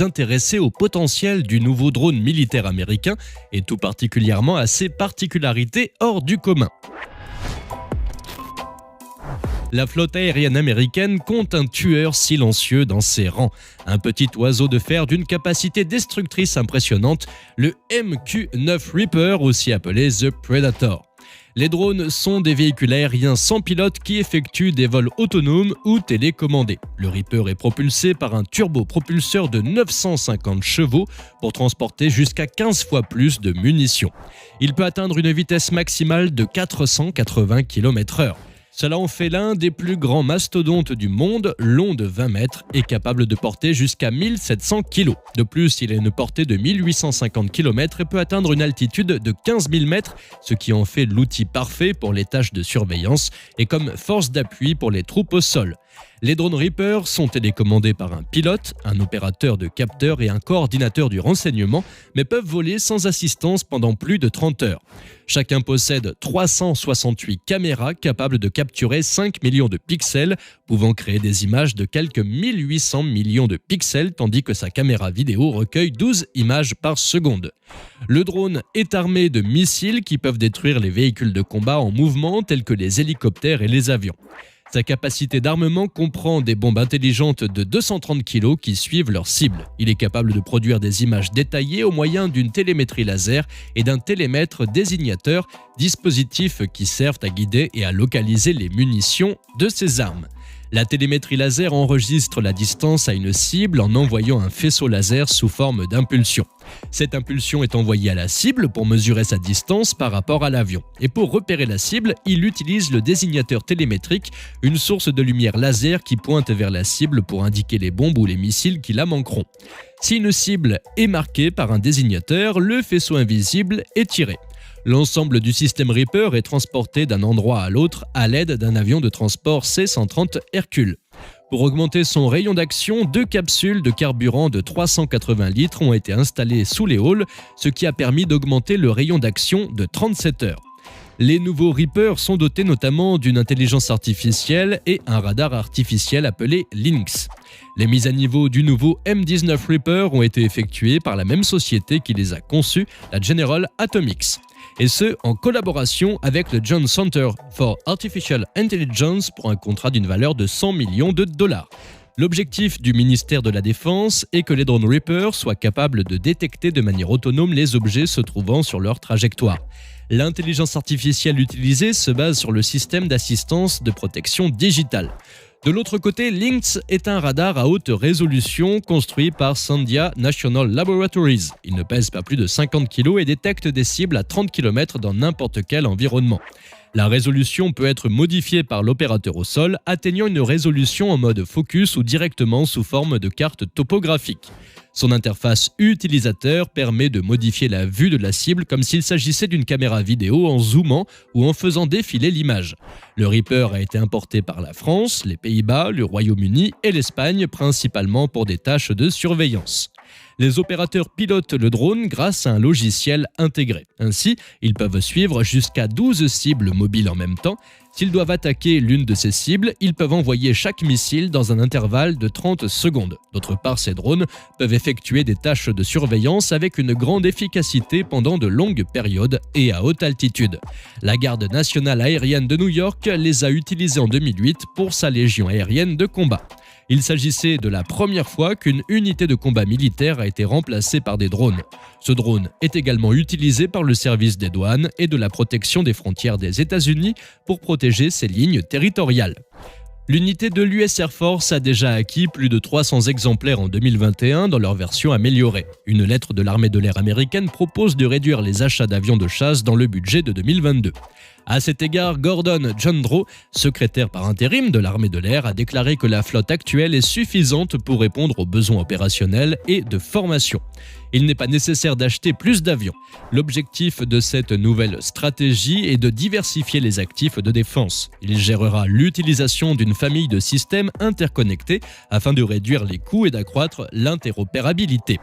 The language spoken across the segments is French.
d'intéresser au potentiel du nouveau drone militaire américain et tout particulièrement à ses particularités hors du commun. La flotte aérienne américaine compte un tueur silencieux dans ses rangs, un petit oiseau de fer d'une capacité destructrice impressionnante, le MQ-9 Reaper, aussi appelé The Predator. Les drones sont des véhicules aériens sans pilote qui effectuent des vols autonomes ou télécommandés. Le Reaper est propulsé par un turbopropulseur de 950 chevaux pour transporter jusqu'à 15 fois plus de munitions. Il peut atteindre une vitesse maximale de 480 km/h. Cela en fait l'un des plus grands mastodontes du monde, long de 20 mètres et capable de porter jusqu'à 1700 kg. De plus, il a une portée de 1850 km et peut atteindre une altitude de 15 000 mètres, ce qui en fait l'outil parfait pour les tâches de surveillance et comme force d'appui pour les troupes au sol. Les drones Reaper sont télécommandés par un pilote, un opérateur de capteurs et un coordinateur du renseignement, mais peuvent voler sans assistance pendant plus de 30 heures. Chacun possède 368 caméras capables de capturer 5 millions de pixels, pouvant créer des images de quelques 1800 millions de pixels, tandis que sa caméra vidéo recueille 12 images par seconde. Le drone est armé de missiles qui peuvent détruire les véhicules de combat en mouvement tels que les hélicoptères et les avions. Sa capacité d'armement comprend des bombes intelligentes de 230 kg qui suivent leur cible. Il est capable de produire des images détaillées au moyen d'une télémétrie laser et d'un télémètre désignateur, dispositifs qui servent à guider et à localiser les munitions de ses armes. La télémétrie laser enregistre la distance à une cible en envoyant un faisceau laser sous forme d'impulsion. Cette impulsion est envoyée à la cible pour mesurer sa distance par rapport à l'avion. Et pour repérer la cible, il utilise le désignateur télémétrique, une source de lumière laser qui pointe vers la cible pour indiquer les bombes ou les missiles qui la manqueront. Si une cible est marquée par un désignateur, le faisceau invisible est tiré. L'ensemble du système Reaper est transporté d'un endroit à l'autre à l'aide d'un avion de transport C-130 Hercule. Pour augmenter son rayon d'action, 2 capsules de carburant de 380 litres ont été installées sous les halls, ce qui a permis d'augmenter le rayon d'action de 37 heures. Les nouveaux Reapers sont dotés notamment d'une intelligence artificielle et un radar artificiel appelé Lynx. Les mises à niveau du nouveau M19 Reaper ont été effectuées par la même société qui les a conçues, la General Atomics. Et ce, en collaboration avec le Jones Center for Artificial Intelligence pour un contrat d'une valeur de 100 millions de dollars. L'objectif du ministère de la Défense est que les drones Reaper soient capables de détecter de manière autonome les objets se trouvant sur leur trajectoire. L'intelligence artificielle utilisée se base sur le système d'assistance de protection digitale. De l'autre côté, Lynx est un radar à haute résolution construit par Sandia National Laboratories. Il ne pèse pas plus de 50 kg et détecte des cibles à 30 km dans n'importe quel environnement. La résolution peut être modifiée par l'opérateur au sol, atteignant une résolution en mode focus ou directement sous forme de carte topographique. Son interface utilisateur permet de modifier la vue de la cible comme s'il s'agissait d'une caméra vidéo en zoomant ou en faisant défiler l'image. Le Reaper a été importé par la France, les Pays-Bas, le Royaume-Uni et l'Espagne, principalement pour des tâches de surveillance. Les opérateurs pilotent le drone grâce à un logiciel intégré. Ainsi, ils peuvent suivre jusqu'à 12 cibles mobiles en même temps. S'ils doivent attaquer l'une de ces cibles, ils peuvent envoyer chaque missile dans un intervalle de 30 secondes. D'autre part, ces drones peuvent effectuer des tâches de surveillance avec une grande efficacité pendant de longues périodes et à haute altitude. La Garde nationale aérienne de New York les a utilisés en 2008 pour sa légion aérienne de combat. Il s'agissait de la première fois qu'une unité de combat militaire a été remplacée par des drones. Ce drone est également utilisé par le service des douanes et de la protection des frontières des États-Unis pour protéger ses lignes territoriales. L'unité de l'US Air Force a déjà acquis plus de 300 exemplaires en 2021 dans leur version améliorée. Une lettre de l'armée de l'air américaine propose de réduire les achats d'avions de chasse dans le budget de 2022. À cet égard, Gordon Jandreau, secrétaire par intérim de l'armée de l'air, a déclaré que la flotte actuelle est suffisante pour répondre aux besoins opérationnels et de formation. Il n'est pas nécessaire d'acheter plus d'avions. L'objectif de cette nouvelle stratégie est de diversifier les actifs de défense. Il gérera l'utilisation d'une famille de systèmes interconnectés afin de réduire les coûts et d'accroître l'interopérabilité.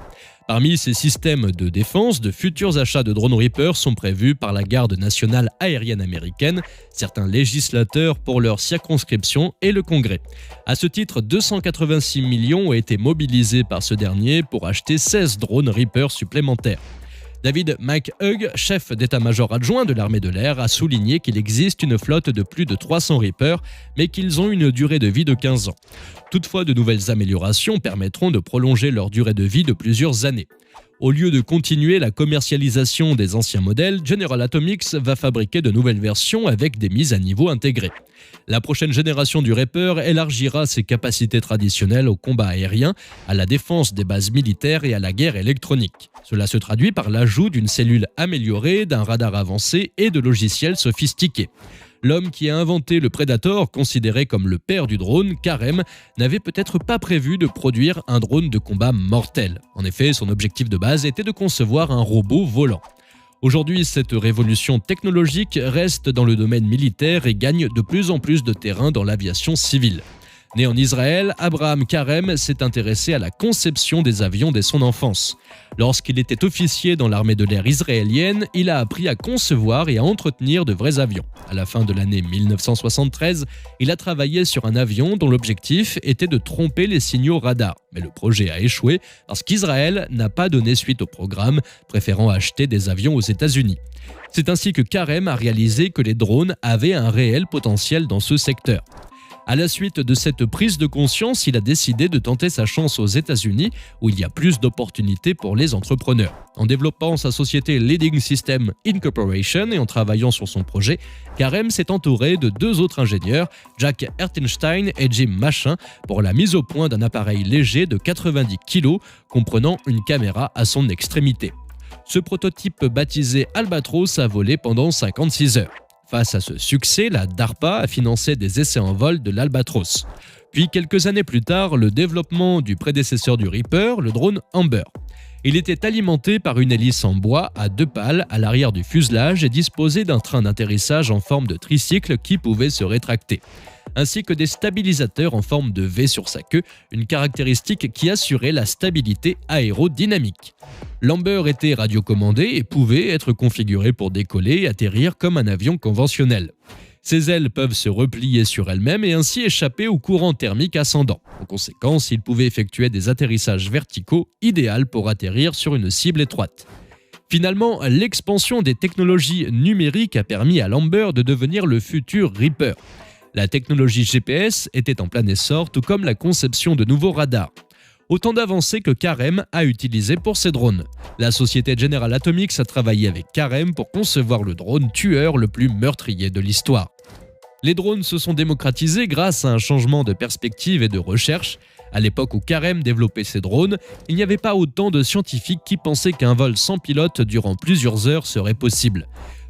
Parmi ces systèmes de défense, de futurs achats de drones Reaper sont prévus par la Garde nationale aérienne américaine, certains législateurs pour leur circonscription et le Congrès. À ce titre, 286 millions ont été mobilisés par ce dernier pour acheter 16 drones Reaper supplémentaires. David McHugh, chef d'état-major adjoint de l'armée de l'air, a souligné qu'il existe une flotte de plus de 300 Reaper, mais qu'ils ont une durée de vie de 15 ans. Toutefois, de nouvelles améliorations permettront de prolonger leur durée de vie de plusieurs années. Au lieu de continuer la commercialisation des anciens modèles, General Atomics va fabriquer de nouvelles versions avec des mises à niveau intégrées. La prochaine génération du Reaper élargira ses capacités traditionnelles au combat aérien, à la défense des bases militaires et à la guerre électronique. Cela se traduit par l'ajout d'une cellule améliorée, d'un radar avancé et de logiciels sophistiqués. L'homme qui a inventé le Predator, considéré comme le père du drone, Karem, n'avait peut-être pas prévu de produire un drone de combat mortel. En effet, son objectif de base était de concevoir un robot volant. Aujourd'hui, cette révolution technologique reste dans le domaine militaire et gagne de plus en plus de terrain dans l'aviation civile. Né en Israël, Abraham Karem s'est intéressé à la conception des avions dès son enfance. Lorsqu'il était officier dans l'armée de l'air israélienne, il a appris à concevoir et à entretenir de vrais avions. À la fin de l'année 1973, il a travaillé sur un avion dont l'objectif était de tromper les signaux radar. Mais le projet a échoué parce qu'Israël n'a pas donné suite au programme, préférant acheter des avions aux États-Unis. C'est ainsi que Karem a réalisé que les drones avaient un réel potentiel dans ce secteur. À la suite de cette prise de conscience, il a décidé de tenter sa chance aux États-Unis, où il y a plus d'opportunités pour les entrepreneurs. En développant sa société Leading System Incorporation et en travaillant sur son projet, Karem s'est entouré de deux autres ingénieurs, Jack Ertenstein et Jim Machin, pour la mise au point d'un appareil léger de 90 kg, comprenant une caméra à son extrémité. Ce prototype baptisé Albatros a volé pendant 56 heures. Face à ce succès, la DARPA a financé des essais en vol de l'Albatros. Puis, quelques années plus tard, le développement du prédécesseur du Reaper, le drone Amber. Il était alimenté par une hélice en bois à deux pales à l'arrière du fuselage et disposé d'un train d'atterrissage en forme de tricycle qui pouvait se rétracter, ainsi que des stabilisateurs en forme de V sur sa queue, une caractéristique qui assurait la stabilité aérodynamique. L'Amber était radiocommandé et pouvait être configuré pour décoller et atterrir comme un avion conventionnel. Ses ailes peuvent se replier sur elles-mêmes et ainsi échapper au courant thermique ascendant. En conséquence, il pouvait effectuer des atterrissages verticaux idéaux pour atterrir sur une cible étroite. Finalement, l'expansion des technologies numériques a permis à l'Amber de devenir le futur Reaper. La technologie GPS était en plein essor, tout comme la conception de nouveaux radars. Autant d'avancées que Karem a utilisées pour ses drones. La société General Atomics a travaillé avec Karem pour concevoir le drone tueur le plus meurtrier de l'histoire. Les drones se sont démocratisés grâce à un changement de perspective et de recherche. À l'époque où Karem développait ses drones, il n'y avait pas autant de scientifiques qui pensaient qu'un vol sans pilote durant plusieurs heures serait possible.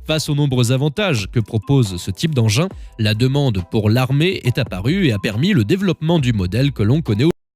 Face aux nombreux avantages que propose ce type d'engin, la demande pour l'armée est apparue et a permis le développement du modèle que l'on connaît aujourd'hui.